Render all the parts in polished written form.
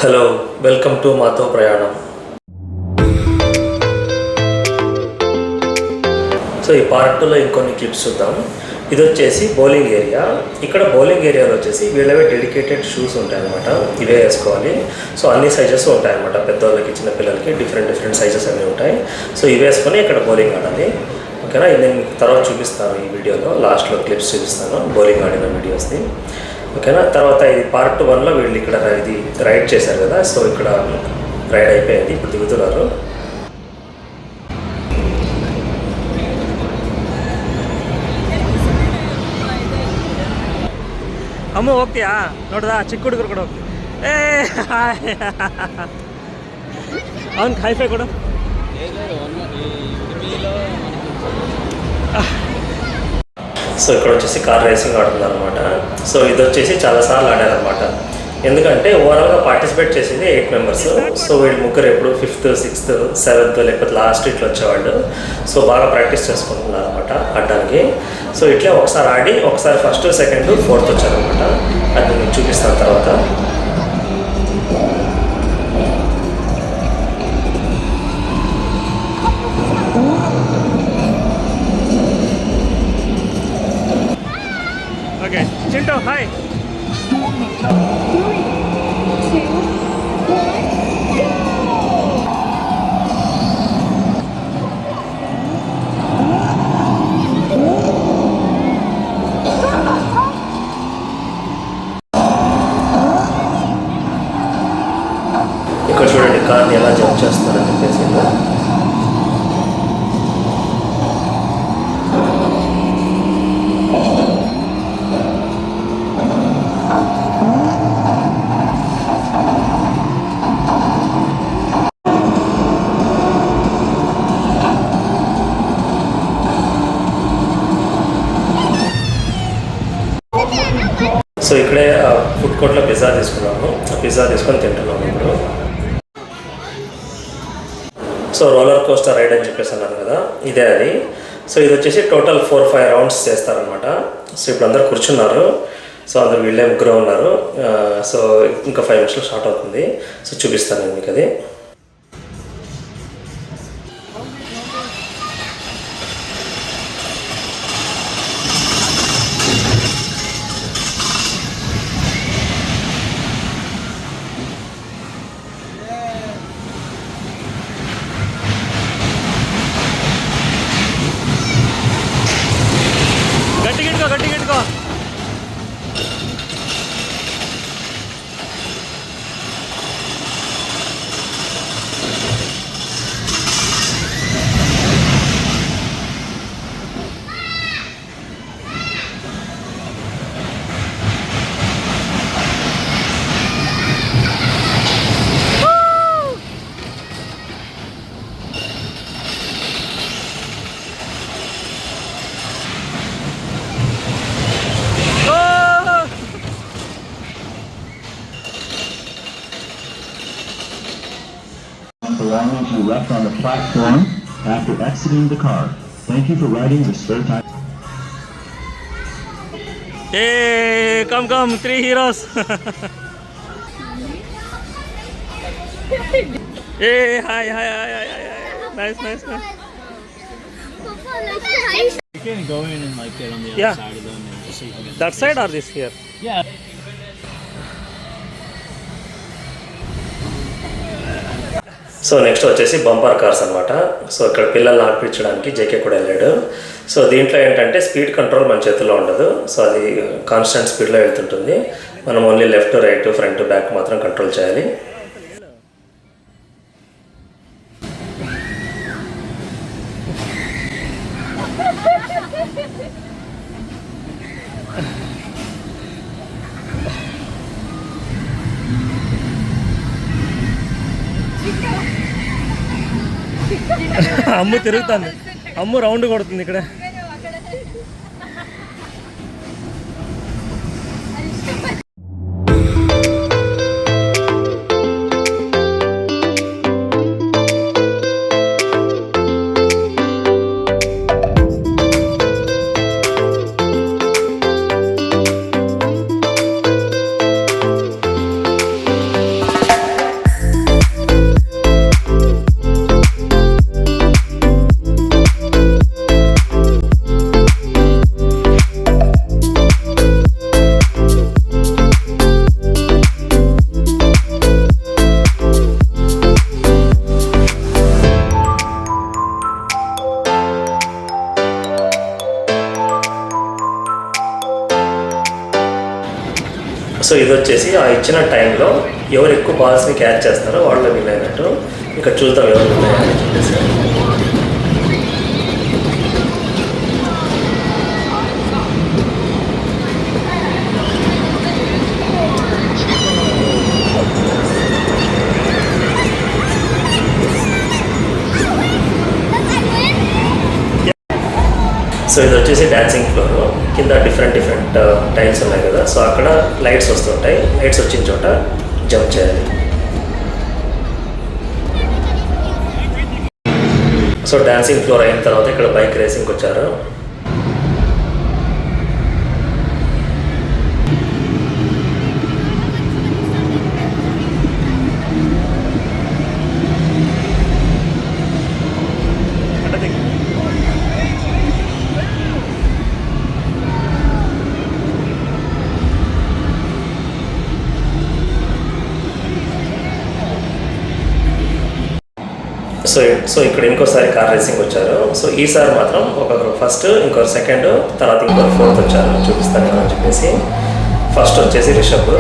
Hello, welcome to మాతో ప్రయాణం. So ఈ పార్ట్ టూలో ఇంకొన్ని క్లిప్స్ చూద్దాం. ఇది వచ్చేసి బౌలింగ్ ఏరియా. ఇక్కడ బౌలింగ్ ఏరియాలో వచ్చేసి వీళ్ళవే డెడికేటెడ్ షూస్ ఉంటాయన్నమాట. ఇవే వేసుకోవాలి. సో అన్ని సైజెస్ ఉంటాయన్నమాట. పెద్దవాళ్ళకి చిన్నపిల్లలకి డిఫరెంట్ సైజెస్ అన్నీ ఉంటాయి. సో ఇవి వేసుకొని ఇక్కడ బౌలింగ్ ఆడాలి. ఓకేనా, ఇది నేను తర్వాత చూపిస్తాను. ఈ వీడియోలో లాస్ట్లో క్లిప్స్ చూపిస్తాను బౌలింగ్ ఆడిన వీడియోస్ని. ఓకేనా, తర్వాత ఇది పార్ట్ 1లో వీళ్ళు ఇక్కడ ఇది రైడ్ చేశారు కదా. సో ఇక్కడ రైడ్ అయిపోయింది, ఇప్పుడు దిగుతున్నారు. ಅಮ್ಮ ಹೋಗ್ತೀಯಾ ನೋಡ್ದ ಚಿಕ್ಕ ಹುಡುಗರು ಕೂಡ ಹೋಗ್ತೀವಿ. ಅವ್ನು ಹೈಫೈ ಕೊಡು. సో ఇక్కడ వచ్చేసి కార్ రేసింగ్ ఆడుతున్నారు అనమాట. సో ఇది వచ్చేసి చాలాసార్లు ఆడారనమాట. ఎందుకంటే ఓవరాల్గా పార్టిసిపేట్ చేసింది 8 మెంబర్స్. సో వీళ్ళు ముగ్గురు ఎప్పుడు 5th, 6th, 7th లేకపోతే లాస్ట్ ఇట్లా వచ్చేవాళ్ళు. సో బాగా ప్రాక్టీస్ చేసుకుంటున్నారు అనమాట ఆడడానికి. సో ఇట్లా ఒకసారి ఆడి ఒకసారి ఫస్ట్, సెకండ్, 4th వచ్చారనమాట. అది మీకు చూపిస్తాను తర్వాత. Okay Chintu hi. ఇక్కడ చూడండి కార్ని ఎలా జంప్ చేస్తారని చెప్పేసి. సో ఇక్కడే ఫుడ్ కోర్ట్లో పిజ్జా తీసుకున్నాము. పిజ్జా తీసుకొని తింటున్నాము ఇప్పుడు. సో రోలర్ కోస్టర్ రైడ్ అని చెప్పేసి అన్నాను కదా, ఇదే అది. సో ఇది వచ్చేసి టోటల్ 4-5 రౌండ్స్ చేస్తారనమాట. సో ఇప్పుడు అందరు కూర్చున్నారు. సో అందరు వీళ్ళే ముగ్గురు ఉన్నారు. సో ఇంకా 5 నిమిషాలు స్టార్ట్ అవుతుంది. సో చూపిస్తాను నేను మీకు అది. గట్టిగిట్టుకో. Belongings you left on the platform after exiting the car. Thank you for riding the spare time. Hey, come, 3 heroes. Hey, hi. Nice. You can go in and like get on the other side of them and just so you can get That side or this here? Yeah. So next వచ్చేసి bumper cars అనమాట. So ఇక్కడ పిల్లల్ని ఆడిపించడానికి JK కూడా వెళ్ళాడు. So దీంట్లో ఏంటంటే speed control మన చేతిలో ఉండదు. సో అది కాన్స్టెంట్ స్పీడ్లో వెళ్తుంటుంది. మనం only left, right, front, back మాత్రం కంట్రోల్ చేయాలి. అమ్ము తిరుగుతుంది. అమ్ము రౌండ్ కొడుతుంది ఇక్కడ. సో ఇది వచ్చేసి ఆ ఇచ్చిన టైంలో ఎవరు ఎక్కువ బాల్స్ని క్యాచ్ చేస్తారో వాళ్ళు విన్ అయినట్టు. ఇక్కడ చూద్దాం ఎవరు విన్ అయ్యారని చెప్పేసి. సో ఇది వచ్చేసి డ్యాన్సింగ్ ఫ్లోర్, కింద డిఫరెంట్ టైల్స్ ఉన్నాయి కదా, సో అక్కడ లైట్స్ వస్తుంటాయి. లైట్స్ వచ్చిన చోట జంప్ చేయాలి. సో డాన్సింగ్ ఫ్లోర్ అయిన తర్వాత ఇక్కడ బైక్ రేసింగ్కి వచ్చారు. సో ఇక్కడ ఇంకోసారి కార్ రేసింగ్ వచ్చారు. సో ఈసారి మాత్రం ఒకరు ఫస్ట్, ఇంకొకరు సెకండ్, తర్వాత ఇంకొకరు ఫోర్త్ వచ్చారు. చూపిస్తాను అని చెప్పేసి. ఫస్ట్ వచ్చేసి Rishabh,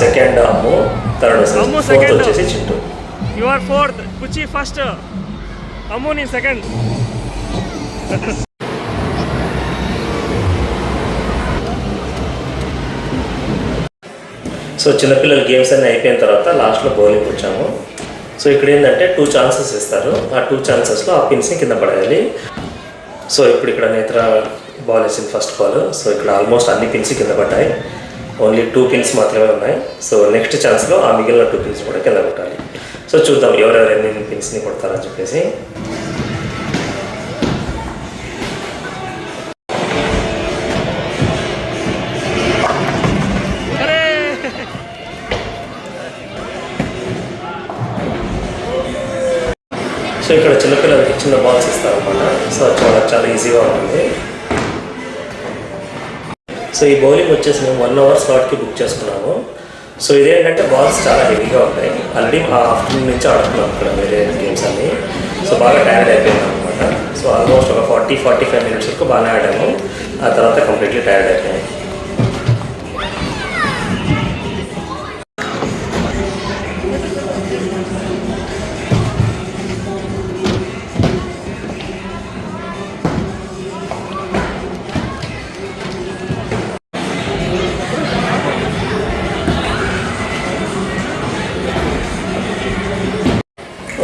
second Ammu, third fourth వచ్చేసి Chintu. You are fourth, Kuchi first, Ammu నీ సెకండ్. సో చిన్నపిల్లల గేమ్స్ అన్నీ అయిపోయిన తర్వాత లాస్ట్లో బౌలింగ్ వచ్చాము. సో ఇక్కడ ఏంటంటే 2 ఛాన్సెస్ ఇస్తారు. ఆ 2 ఛాన్సెస్లో ఆ పిన్స్ని కింద పడేయాలి. సో ఇప్పుడు ఇక్కడ నేత్ర బాల్ వేసింది ఫస్ట్ బాల్. సో ఇక్కడ ఆల్మోస్ట్ అన్ని పిన్స్ కింద పడ్డాయి. ఓన్లీ 2 పిన్స్ మాత్రమే ఉన్నాయి. సో నెక్స్ట్ ఛాన్స్లో ఆ మిగిలిన 2 పిన్స్ కూడా కింద కొట్టాలి. సో చూద్దాం ఎవరెవరు ఎన్ని పిన్స్ని కొడతారని చెప్పేసి. సో ఇక్కడ చిన్నపిల్లలకి చిన్న బాల్స్ ఇస్తారు అన్నమాట. సో చాలా ఈజీగా ఉంటుంది. సో ఈ బౌలింగ్ వచ్చేసి మేము 1 hour స్లాట్కి బుక్ చేసుకున్నాము. సో ఇదేంటంటే బాల్స్ చాలా హెవీగా ఉంటాయి. ఆల్రెడీ ఆఫ్టర్నూన్ నుంచి ఆడుతున్నాం ఇక్కడ వేరే గేమ్స్ అన్ని. సో బాగా టైర్డ్ అయిపోయింది అనమాట. సో ఆల్మోస్ట్ ఒక 40-45 minutes వరకు బాగానే ఆడాము. ఆ తర్వాత కంప్లీట్లీ టైర్డ్ అయిపోయాము.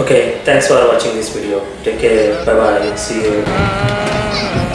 Okay, thanks for watching this video. Take care. Bye bye. See you.